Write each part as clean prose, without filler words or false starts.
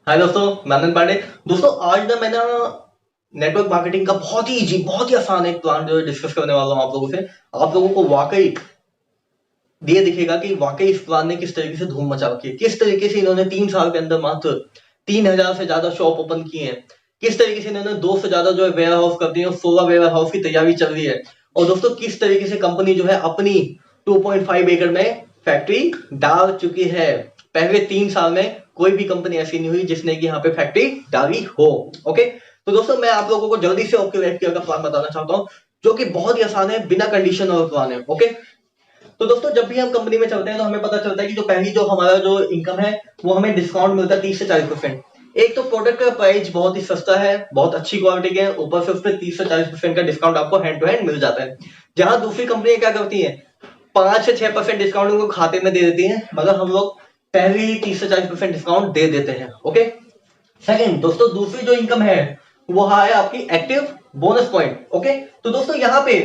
हाय दोस्तों, मैं आनंद पांडे। दोस्तों आज ना मैं ना नेटवर्क मार्केटिंग का बहुत ही इजी, बहुत ही आसान एक प्लान जो है डिस्कस करने वाला हूँ आप लोगों से। आप लोगों को वाकई ये दिखेगा कि वाकई इस प्लान ने किस तरीके से धूम मचा रखी है, किस तरीके से इन्होंने 3 साल के अंदर मात्र 3,000 से ज्यादा शॉप ओपन किए हैं, किस तरीके से इन्होंने 2 से ज्यादा जो है वेयर हाउस कर दिए और 16 वेयर हाउस की तैयारी चल रही है। और दोस्तों किस तरीके से कंपनी जो है अपनी 2.5 एकड़ में फैक्ट्री डाल चुकी है। पहले 3 साल में कोई भी कंपनी ऐसी नहीं हुई जिसने कि यहाँ पे फैक्ट्री डाली हो। ओके, तो दोस्तों मैं आप लोगों को जल्दी से ऑप्टिमाइज का प्लान बताना चाहता हूँ, जो कि बहुत ही आसान है, बिना कंडीशन और प्लान है। ओके, तो दोस्तों जब भी हम कंपनी में चलते हैं तो हमें पता चलता है कि जो पहली जो हमारा जो इनकम है वो हमें डिस्काउंट मिलता है 30 से 40%। एक तो प्रोडक्ट का प्राइस बहुत ही सस्ता है, बहुत अच्छी क्वालिटी के, ऊपर से उसमें 30 से 40% का डिस्काउंट आपको हैंड टू हैंड मिल जाता है। जहां दूसरी कंपनी क्या करती है, 5 से 6% डिस्काउंट उनको खाते में दे देती है, मगर हम लोग पहले ही 30 से 40% डिस्काउंट दे देते हैं। ओके, सेकंड दोस्तों दूसरी जो इनकम है वो है आपकी एक्टिव बोनस पॉइंट। ओके, तो दोस्तों यहाँ पे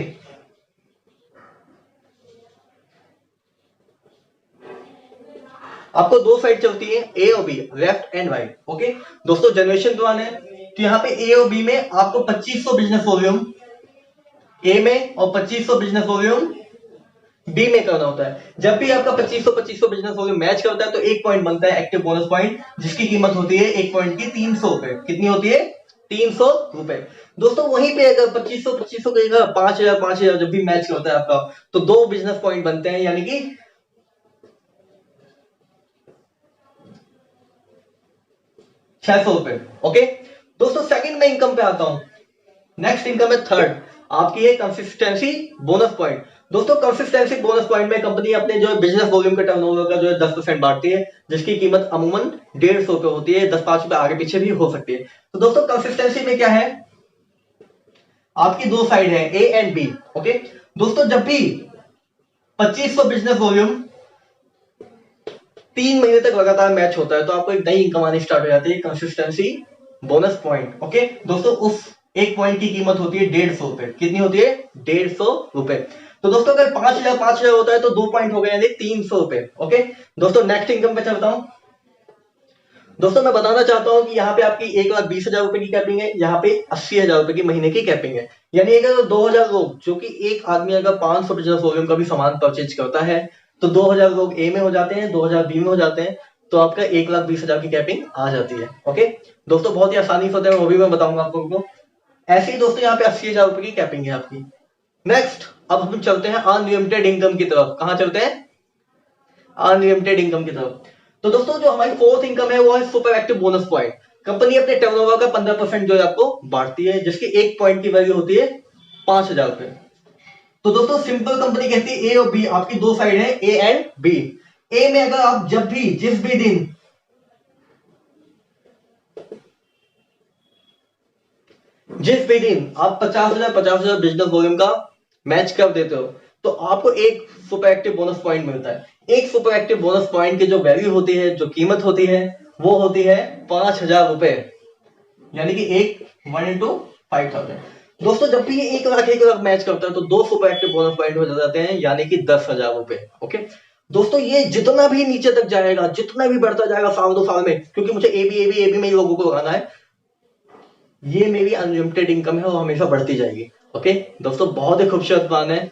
आपको दो साइड चलती है, ए और B, left and right. Okay दोस्तों, जनरेशन प्लान है तो यहाँ पे ए और बी में आपको 2500 बिजनेस वॉल्यूम ए में और 2500 बिजनेस वॉल्यूम बी में करना होता है। जब भी आपका 2500 बिजनेस वॉल्यूम मैच करता है तो एक पॉइंट बनता है एक्टिव बोनस पॉइंट, जिसकी कीमत होती है एक पॉइंट की 300 रुपए। कितनी होती है? 300 रुपए। दोस्तों वहीं पे अगर 2500 का 5000 जब भी मैच करता है आपका, तो दो बिजनेस पॉइंट बनते हैं, यानी कि 600 रुपए। ओके दोस्तों, सेकंड में इनकम पे आता हूं। नेक्स्ट इनकम है थर्ड, आपकी है कंसिस्टेंसी बोनस पॉइंट। दोस्तों कंसिस्टेंसी बोनस पॉइंट में कंपनी अपने जो बिजनेस वॉल्यूम के टर्नओवर का जो है 10% बांटती है, जिसकी कीमत अमूमन 150 रुपए होती है, 10-5 रुपए आगे पीछे भी हो सकती है। तो दोस्तों कंसिस्टेंसी में क्या है, आपकी दो साइड है, ए एंड बी। ओके दोस्तों, जब भी 2500 बिजनेस वॉल्यूम 3 महीने तक लगातार मैच होता है तो आपको एक नई इनकम आनी स्टार्ट हो जाती है, कंसिस्टेंसी बोनस पॉइंट। ओके दोस्तों, उस एक पॉइंट की कीमत होती है 150 रुपए। कितनी होती है? 150 रुपए। तो दोस्तों अगर 5,000 होता है तो 2 पॉइंट हो गए, यानी 300 रुपए। ओके दोस्तों, नेक्स्ट इनकम पे चलता हूं। दोस्तों मैं बताना चाहता हूं कि यहाँ पे आपकी 1,20,000 रुपए की कैपिंग है, यहाँ पे 80,000 रुपए की महीने की कैपिंग है। यानी अगर 2,000 लोग, जो कि एक आदमी अगर 500 बिजनेस वॉल्यूम का भी सामान परचेज करता है, तो 2,000 लोग ए में हो जाते हैं, 2,000 बी में हो जाते हैं, तो आपका 1,20,000 की कैपिंग आ जाती है। ओके दोस्तों, बहुत ही आसानी से होता है, वो भी मैं बताऊंगा आप लोगों को। ऐसे ही दोस्तों यहाँ पे 80,000 रुपए की कैपिंग है आपकी। नेक्स्ट, अब हम चलते हैं अनलिमिटेड इनकम की तरफ। कहां चलते हैं? अनलिमिटेड इनकम की तरफ। तो दोस्तों जो हमारी फोर्थ इनकम है वो है super active bonus point. Company अपने टर्नओवर का 15% जो है आपको बांटती है, जिसकी एक पॉइंट की वैल्यू होती है 5,000 रुपए। तो दोस्तों सिंपल कंपनी कहती है ए और बी, आपकी दो साइड है, ए एंड बी। ए में अगर आप जब भी जिस भी दिन आप 50,000 बिजनेस वॉल्यूम का मैच कर देते हो तो आपको एक सुपर एक्टिव बोनस पॉइंट मिलता है। एक सुपर एक्टिव बोनस पॉइंट की जो वैल्यू होती है, जो कीमत होती है, वो होती है 5,000 रुपए, यानी कि एक 1 इंटू 5,000। दोस्तों जब भी ये 1 लाख मैच करता है तो दो सुपर एक्टिव बोनस पॉइंट हो जाते हैं, यानी कि 10,000 रुपए। ओके दोस्तों, ये जितना भी नीचे तक जाएगा, जितना भी बढ़ता जाएगा साल 2 साल में, क्योंकि मुझे ए बी में लोगों को लगाना है, ये मेरी अनलिमिटेड इनकम है और हमेशा बढ़ती जाएगी। ओके दोस्तों, बहुत ही खूबसूरत प्लान है।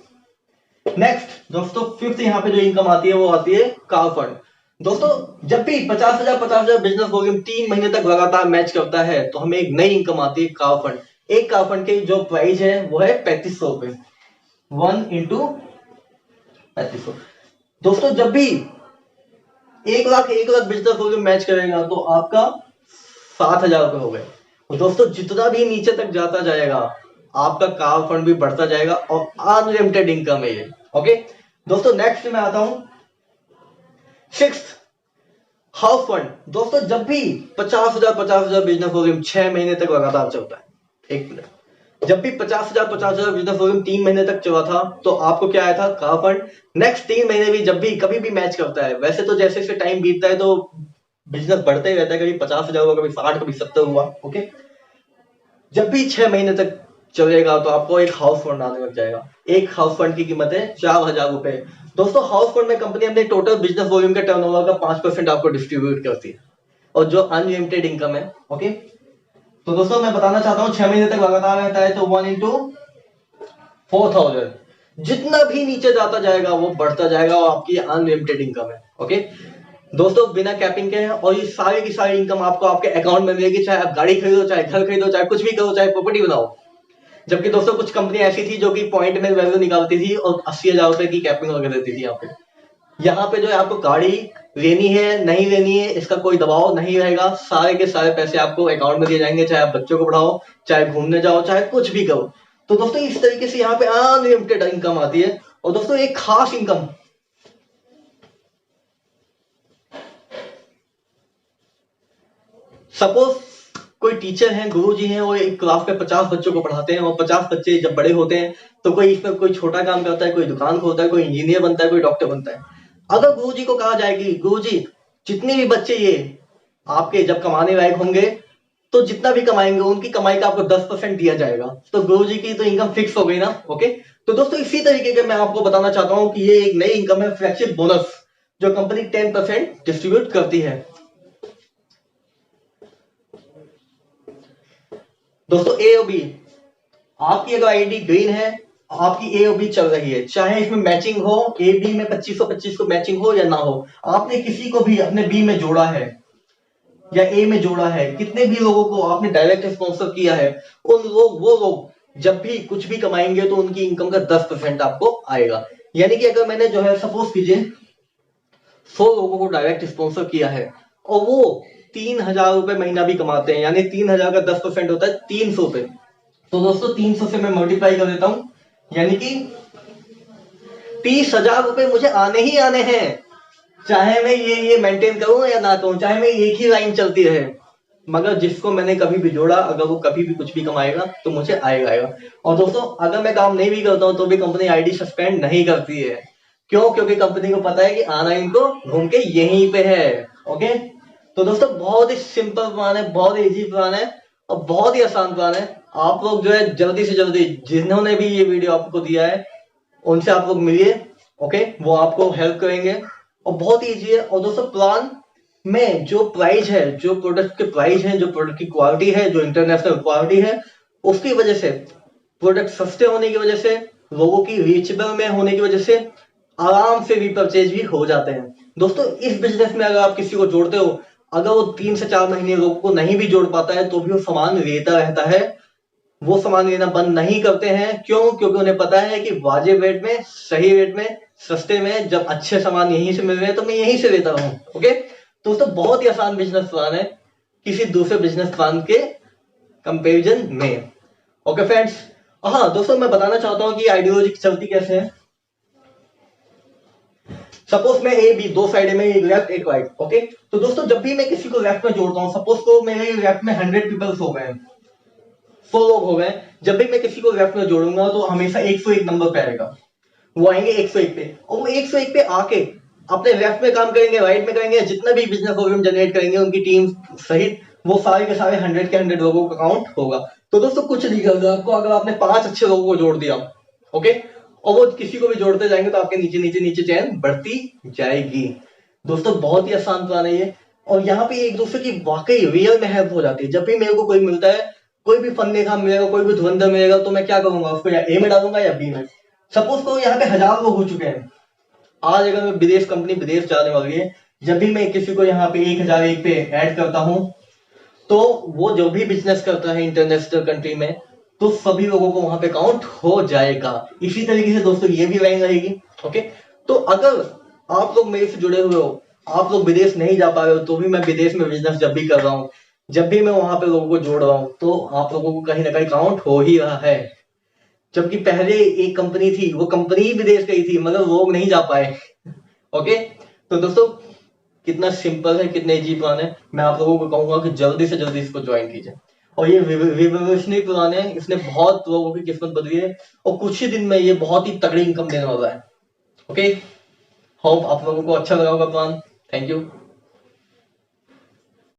नेक्स्ट दोस्तों, फिफ्थ यहाँ पे जो इनकम आती है वो आती है कार फंड। दोस्तों जब भी 50,000 बिजनेस वॉल्यूम 3 महीने तक लगातार मैच करता है तो हमें एक नई इनकम आती है कार फंड। एक कार फंड की जो प्राइस है वो है 3,500 रुपए, 1 इंटू 3,500। दोस्तों जब भी 1 लाख बिजनेस वॉल्यूम मैच करेगा तो आपका 7,000 रुपए हो गए। और दोस्तों जितना भी नीचे तक जाता जाएगा आपका कार फंड भी बढ़ता जाएगा और अनलिमिटेड इनकम है ये। ओके दोस्तों, नेक्स्ट में आता हूं, सिक्स्थ, हाउस फंड। दोस्तों जब भी 50,000 बिजनेस वॉल्यूम 6 महीने तक लगातार चलता है, एक मिनट, जब भी 50,000 बिजनेस वॉल्यूम 3 महीने तक चला था तो आपको क्या आया था? Car fund. नेक्स्ट 3 महीने भी जब भी कभी भी मैच करता है, वैसे तो जैसे जैसे टाइम बीतता है तो बिजनेस बढ़ते ही रहता है, कभी 50,000 हुआ, कभी 60, कभी 70 हुआ। ओके, जब भी 6 महीने तक चलेगा तो आपको एक हाउस फंड आने लग जाएगा। एक हाउस फंड की कीमत है 4,000 रुपए। दोस्तों हाउस फंड में कंपनी अपने टोटल बिजनेस वॉल्यूम के टर्नओवर का 5% आपको डिस्ट्रीब्यूट करती है। और जो अनलिमिटेड इनकम है। ओके, तो दोस्तों मैं बताना चाहता हूँ 6 महीने तक लगातार रहता है तो 1 into 4000, जितना भी नीचे जाता जाएगा वो बढ़ता जाएगा और आपकी अनलिमिटेड इनकम है। ओके दोस्तों, बिना कैपिंग के हैं और ये सारी की सारी इनकम आपको आपके अकाउंट में मिलेगी, चाहे आप गाड़ी खरीदो, चाहे घर खरीदो, चाहे कुछ भी करो, चाहे प्रॉपर्टी बनाओ। जबकि दोस्तों कुछ कंपनी ऐसी थी जो कि पॉइंट में वैल्यू निकालती थी और 80,000 रुपए की कैपिंग वगैरह देती थी। यहाँ पे जो है आपको गाड़ी लेनी है नहीं लेनी है इसका कोई दबाव नहीं रहेगा, सारे के सारे पैसे आपको अकाउंट में दिए जाएंगे, चाहे आप बच्चों को पढ़ाओ, चाहे घूमने जाओ, चाहे कुछ भी करो। तो दोस्तों इस तरीके से यहाँ पे अनलिमिटेड इनकम आती है। और दोस्तों एक खास इनकम, सपोज कोई टीचर हैं, गुरुजी हैं, वो एक क्लास में 50 बच्चों को पढ़ाते हैं और 50 बच्चे जब बड़े होते हैं तो कोई इसमें कोई छोटा काम करता है, कोई दुकान खोलता है, कोई इंजीनियर बनता है, कोई डॉक्टर बनता है। अगर गुरुजी को कहा जाए कि गुरुजी जितने भी बच्चे ये आपके जब कमाने लायक होंगे तो जितना भी कमाएंगे उनकी कमाई का आपको 10% दिया जाएगा, तो गुरुजी की तो इनकम फिक्स हो गई ना। ओके, तो दोस्तों इसी तरीके के मैं आपको बताना चाहता हूं कि ये एक नई इनकम है, फ्लैगशिप बोनस, जो कंपनी 10% डिस्ट्रीब्यूट करती है। दोस्तों ए और बी, आपकी अगर आईडी ग्रीन है, आपकी ए और बी चल रही है, चाहे इसमें मैचिंग हो, ए बी में 2525 को मैचिंग हो या ना हो, आपने किसी को भी अपने बी में जोड़ा है या ए में जोड़ा है, कितने भी लोगों को आपने डायरेक्ट स्पॉन्सर किया है, वो लोग जब भी कुछ भी कमाएंगे तो उनकी इनकम का 10% आपको आएगा। यानी कि अगर मैंने जो है सपोज कीजिए 100 लोगों को डायरेक्ट स्पॉन्सर किया है और वो 3,000 रुपए महीना भी कमाते हैं, यानी 3,000 का 10% होता है 300 रुपए। तो दोस्तों 300 से मैं मल्टीप्लाई कर देता हूं, यानी कि 30,000 रुपए मुझे आने ही आने हैं, चाहे मैं ये मेंटेन करूं या ना करूं, चाहे मैं एक ही लाइन चलती रहे, मगर जिसको मैंने कभी भी जोड़ा अगर वो कभी भी कुछ भी कमाएगा तो मुझे आएगा। और दोस्तों अगर मैं काम नहीं भी करता हूं तो भी कंपनी आईडी सस्पेंड नहीं करती है। क्यों? क्योंकि कंपनी को पता है कि आना इनको घूम के यहीं पे है। ओके, तो दोस्तों बहुत ही सिंपल प्लान है, बहुत ही इजी प्लान है और बहुत ही आसान प्लान है। आप लोग जो है जल्दी से जल्दी, जिन्होंने भी ये वीडियो आपको दिया है उनसे आप लोग मिलिए। ओके, वो आपको हेल्प करेंगे और बहुत ही इजी है। और दोस्तों प्लान में जो प्राइस है, जो प्रोडक्ट के प्राइस है, जो प्रोडक्ट की क्वालिटी है, जो इंटरनेशनल क्वालिटी है, उसकी वजह से, प्रोडक्ट सस्ते होने की वजह से, लोगों की रीचेबल में होने की वजह से आराम से रीपरचेज भी हो जाते हैं। दोस्तों इस बिजनेस में अगर आप किसी को जोड़ते हो, अगर वो 3 से 4 महीने लोगों को नहीं भी जोड़ पाता है तो भी वो सामान लेता रहता है, वो सामान लेना बंद नहीं करते हैं। क्यों? क्योंकि उन्हें पता है कि वाजिब रेट में, सही रेट में, सस्ते में, जब अच्छे सामान यहीं से मिल रहे हैं तो मैं यहीं से लेता हूं। ओके, दोस्तों बहुत ही आसान बिजनेस प्लान है किसी दूसरे बिजनेस प्लान के कंपैरिजन में। ओके फ्रेंड्स, हाँ दोस्तों मैं बताना चाहता हूं कि आइडियोलॉजी चलती कैसे है। सपोज मैं ए बी दो साइड में, एक लेफ्ट एक राइट। ओके, तो दोस्तों जब भी मैं किसी को लेफ्ट में जोड़ता हूं, सपोज को मेरे लेफ्ट में 100 पीपल्स हो गए, 100 लोग हो गए, जब भी मैं किसी को लेफ्ट में जोड़ूंगा तो हमेशा 101 नंबर पे आएगा, वो आएंगे 101 पे और वो 101 पे आके अपने लेफ्ट में काम करेंगे, राइट में करेंगे, जितना भी बिजनेस वॉल्यूम जनरेट करेंगे उनकी टीम सहित, वो सारे के सारे 100 के 100 लोगों का काउंट होगा। तो दोस्तों कुछ नहीं करना आपको, अगर आपने 5 अच्छे लोगों को जोड़ दिया, ओके, और वो किसी को भी जोड़ते जाएंगे तो आपके नीचे नीचे नीचे चैन बढ़ती जाएगी। दोस्तों बहुत ही आसान प्लान है ये, और यहाँ पे एक दूसरे की वाकई रियल में हेल्प हो जाती है। जब भी मेरे को कोई मिलता है, कोई भी फन देखा मिलेगा, कोई भी धुरंधर मिलेगा, तो मैं क्या करूंगा, उसको या ए में डालूंगा या बी में। सपोज को यहाँ पे 1000 लोग हो चुके हैं, आज अगर मैं विदेश, कंपनी विदेश जाने वाली है, जब भी मैं किसी को यहाँ पे 1001 पे ऐड करता हूं तो वो जो भी बिजनेस करता है इंटरनेशनल कंट्री में, तो सभी लोगों को वहां पे काउंट हो जाएगा। इसी तरीके से दोस्तों ये भी लाइन रहेगी। ओके, तो अगर आप लोग मेरे से जुड़े हुए हो, आप लोग विदेश नहीं जा पा रहे हो, तो भी मैं विदेश में बिजनेस जब भी कर रहा हूँ, जब भी मैं वहां पे लोगों को जोड़ रहा हूँ, तो आप लोगों को कहीं ना कहीं काउंट हो ही रहा है। जबकि पहले एक कंपनी थी, वो कंपनी ही विदेश गई थी मगर लोग नहीं जा पाए। ओके, तो दोस्तों कितना सिंपल है, कितने इजी प्लान है। मैं आप लोगों को कहूंगा कि जल्दी से जल्दी इसको ज्वाइन कीजिए। और ये रिवोल्यूशनरी प्लान है, इसने बहुत लोगों की किस्मत बदली है और कुछ ही दिन में ये बहुत ही तगड़ी इनकम देने वाला है। ओके, होप आप लोगों को अच्छा लगा होगा प्लान। Thank you.